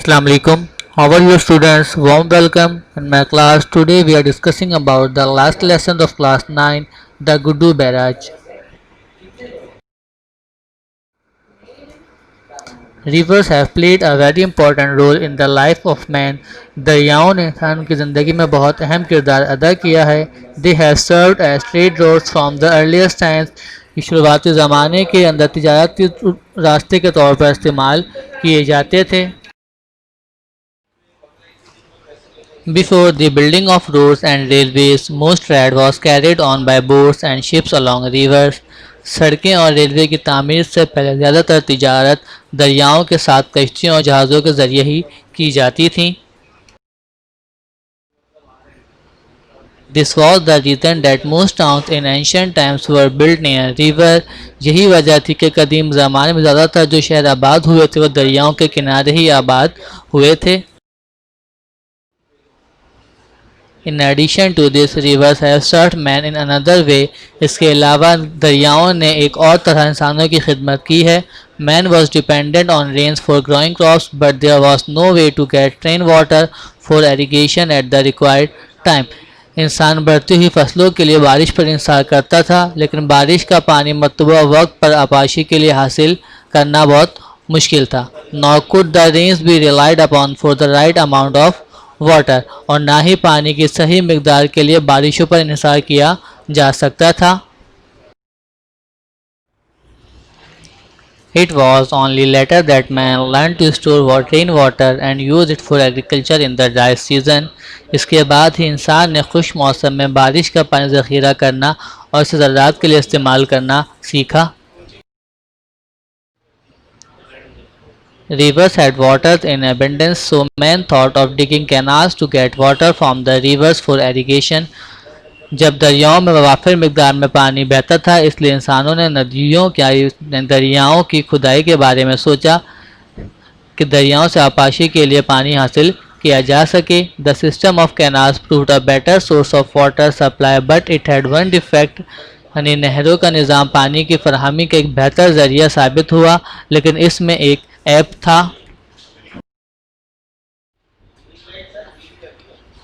Assalamu alaikum. How are you students? Warm welcome in my class. Today we are discussing about the last lesson of class 9, the Gudu Barrage. Rivers have played a very important role in the life of man. दरियाओं ने इंसान की ज़िंदगी में बहुत अहम किरदार अदा किया है. They have served as trade routes from the earliest times. ये शुरुआती ज़माने के अंदर तिजारती रास्ते के तौर पर इस्तेमाल किए जाते थे. Before the building of roads and railways, most trade was carried on by boats and ships along rivers. सड़कें और रेलवे की तामीर से पहले ज़्यादातर तिजारत दरियाओं के साथ कश्तियों और जहाज़ों के ज़रिए ही की जाती थी. This was the reason that most towns in ancient times were built near river. यही वजह थी कि कदीम ज़माने में ज़्यादातर जो शहर आबाद हुए थे वो दरियाओं के किनारे ही आबाद हुए थे. In addition to this, rivers have served man in another way. इसके अलावा दरियाओं ने एक और तरह इंसानों की खिदमत की है. Man was dependent on rains for growing crops, but there was no way to get rain water for irrigation at the required time. इंसान बढ़ती हुई फसलों के लिए बारिश पर इंतज़ार करता था, लेकिन बारिश का पानी मतबूआ वक्त पर आपाशी के लिए हासिल करना बहुत मुश्किल था. Nor could the rains be relied upon for the right amount of water, और ना ही पानी की सही मिकदार के लिए बारिशों पर इंहिसार किया जा सकता था. It was only later that man learned to store rainwater and use it for agriculture in the dry season. इसके बाद ही इंसान ने खुश मौसम में बारिश का पानी ज़ख़ीरा करना और इसे ज़राअत के लिए इस्तेमाल करना सीखा. Rivers had water in abundance, so men thought of digging canals to get water from the rivers for irrigation. जब दरियाओं में वाफिर मिकदार में पानी बहता था, इसलिए इंसानों ने दरियाओं की खुदाई के बारे में सोचा कि दरियाओं से आपाशी के लिए पानी हासिल किया जा सके. The system of canals proved a better source of water supply, but it had one defect. यानी नहरों का निज़ाम पानी की फरहमी का एक बेहतर ज़रिया साबित हुआ, लेकिन इसमें एक ऐप था.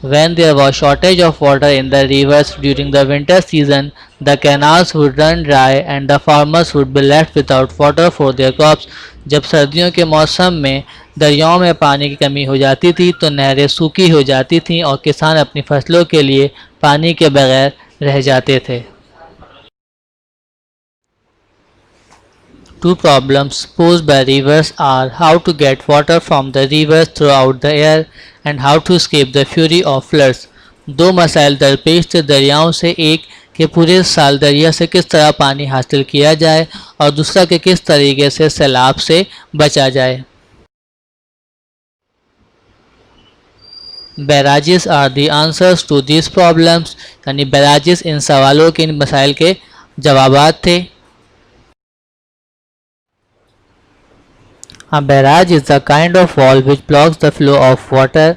When there was shortage of water in the rivers during the winter season, the canals would run dry and the farmers would be left without water for their crops. जब सर्दियों के मौसम में दरियाओं में पानी की कमी हो जाती थी तो नहरें सूखी हो जाती थीं और किसान अपनी फसलों के लिए पानी के बगैर रह जाते थे. Two problems posed by rivers are how to get water from the rivers throughout the year and how to escape the fury of floods. दो मसाइल दरपेश थे दरियाओं से, एक कि पूरे साल दरिया से किस तरह पानी हासिल किया जाए और दूसरा कि किस तरीके से सैलाब से बचा जाए. Barrages are the answers to these problems. यानी बैराजेस इन सवालों के, इन मसाइल के जवाबात थे. A barrage is the kind of wall which blocks the flow of water.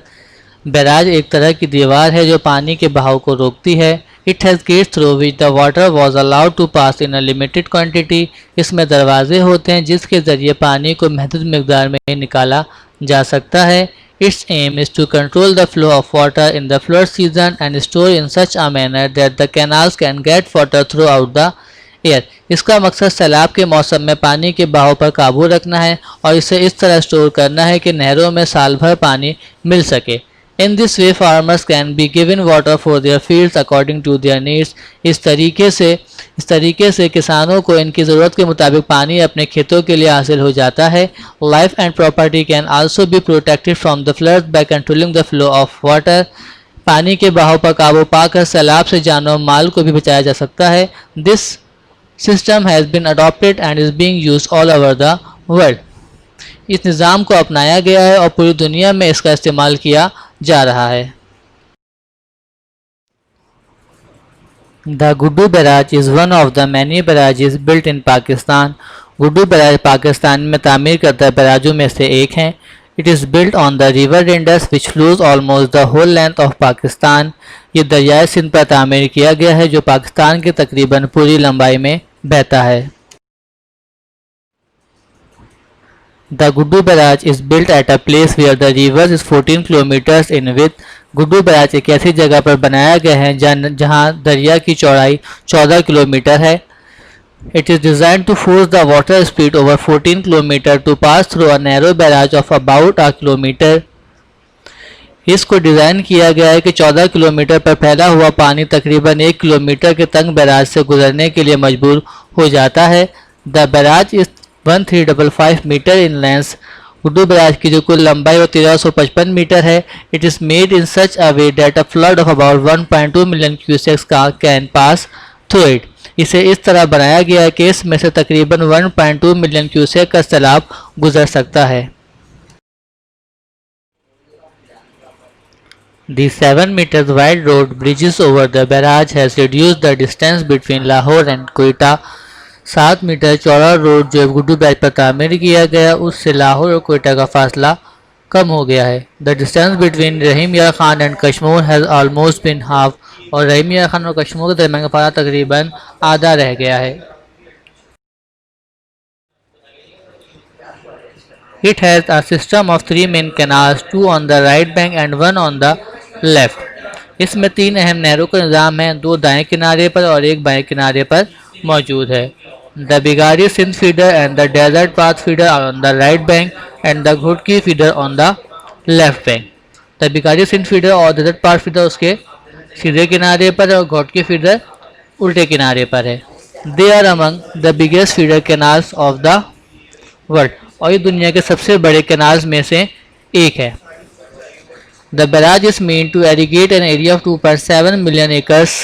Barrage एक तरह की दीवार है जो पानी के बहाव को रोकती है. It has gates through which the water was allowed to pass in a limited quantity. इसमें दरवाजे होते हैं जिसके ज़रिए पानी को महदूद मिकदार में निकाला जा सकता है. Its aim is to control the flow of water in the flood season and store in such a manner that the canals can get water throughout the air. इसका मकसद सैलाब के मौसम में पानी के बहाव पर काबू रखना है और इसे इस तरह स्टोर करना है कि नहरों में साल भर पानी मिल सके. In this way farmers can be given water for their fields according to their needs. इस तरीके से किसानों को इनकी ज़रूरत के मुताबिक पानी अपने खेतों के लिए हासिल हो जाता है. Life and property can also be protected from the floods by controlling the flow of water. पानी के बहाव पर काबू पाकर सैलाब से जानो माल को भी बचाया जा सकता है. This system has been adopted and is being used all over the world. इस निज़ाम को अपनाया गया है और पूरी दुनिया में इसका इस्तेमाल किया जा रहा है. The Gudu Barrage is one of the many barrages built in Pakistan. Guddu barrage Pakistan में तामीर करदा बैराजों में से एक है. It is built on the river Indus which flows almost the whole length of Pakistan. ये दरियाए सिंध पर तामीर किया गया है जो पाकिस्तान की तकरीबन पूरी लंबाई में बहता है. The Guddu Barrage is built at a place where the river is 14 kilometers in width. Guddu barrage एक ऐसी जगह पर बनाया गया है जहां दरिया की चौड़ाई 14 किलोमीटर है. It is designed to force the water speed over 14 km to pass through a narrow barrage of about a kilometer. इसको डिज़ाइन किया गया है कि 14 किलोमीटर पर फैला हुआ पानी तकरीबन 1 किलोमीटर के तंग बैराज से गुजरने के लिए मजबूर हो जाता है. The barrage is 1355 metre in length. Guddu barrage की जो कुल लंबाई वो 1355 मीटर है. It is made in such a way that a flood of about 1.2 million cusecs can pass through it. इसे इस तरह बनाया गया है कि इसमें से तकरीबन 1.2 मिलियन क्यूसेक का सैलाब गुजर सकता है. The 7 meters wide road bridges over the barrage has reduced the distance between Lahore and Quetta. 7 metre चौड़ा रोड जो गुड्डू बैराज पर तामीर किया गया उससे लाहौर और कोयटा का फासला कम हो गया है. The distance between Rahim Yar Khan and Kashmir has almost been half. और रहीम यार खान और कश्मीर के दरमियान का फासला तकरीबन आधा रह गया है. It has a system of 3 main canals, 2 on the right bank and 1 on the left. इसमें 3 अहम नहरों का निज़ाम है, 2 दाएं किनारे पर और 1 बाएं किनारे पर मौजूद है. The Bigari Sindh feeder and the Desert Path feeder are on the right bank and the Ghutki feeder on the left bank. The Bigari Sindh feeder और Desert Path feeder उसके सीधे किनारे पर और घोटकी feeder उल्टे किनारे पर है. They are among the biggest feeder canals of the world. और ये दुनिया के सबसे बड़े कैनाल्स में से एक है. The barrage is meant to irrigate an area of 2.7 million acres.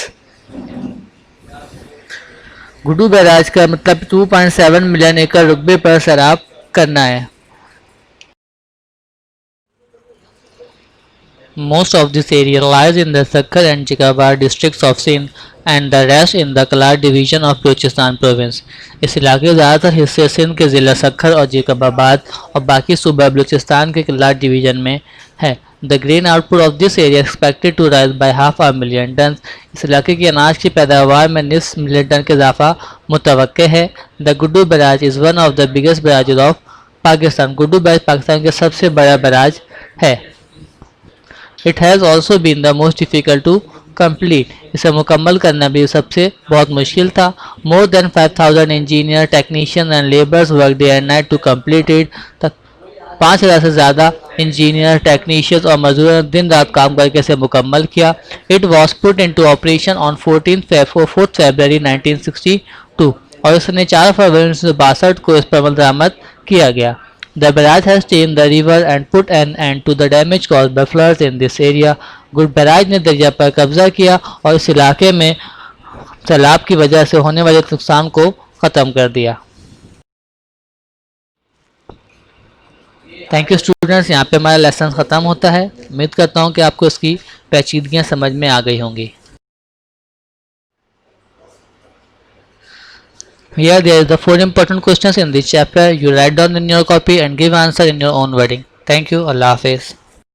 Guddu barrage का मतलब 2.7 मिलियन एकड़ रकबे पर सैराब करना है. Most of this area lies in the Sakkar and Jikabad districts of Sindh and the rest in the Kalar division of Balochistan province. इस इलाके के ज़्यादातर हिस्से सिंध के ज़िला सखर और जेकबाबाद और बाकी सूबा बलूचिस्तान के कलार डिवीज़न में है. The grain output of this area is expected to rise by 500,000 tons. इस इलाके की अनाज की पैदावार में 9 मिलियन टन का इजाफा मुतवक्के है. The Guddu Barrage is one of the biggest barrages of Pakistan. Guddu barrage Pakistan के सबसे बड़ा बैराज है. It has also been the most difficult to complete. इसे मुकम्मल करना भी सबसे बहुत मुश्किल था. More than 5,000 engineers, technicians and laborers worked day and night to complete it. तक 5,000 से ज़्यादा इंजीनियर, टेक्नीशियंस और मजदूरों ने दिन रात काम करके इसे मुकम्मल किया. It was put into operation on 4th February 1962 और इसने 4 फरवरी 1962 को इस पर अमल दरामद किया गया. The barrage has tamed the river and put an end to the damage caused by floods in this area. Good barrage ने दरिया पर कब्जा किया और इस इलाके में सैलाब की वजह से होने वाले नुकसान को ख़त्म कर दिया. Thank you students. यहाँ पे हमारा लेसन ख़त्म होता है. उम्मीद करता हूँ कि आपको इसकी पेचीदगियाँ समझ में आ गई होंगी. Here there is the 4 important questions in this chapter. You write down in your copy and give answer in your own wording. Thank you. Allah Hafiz.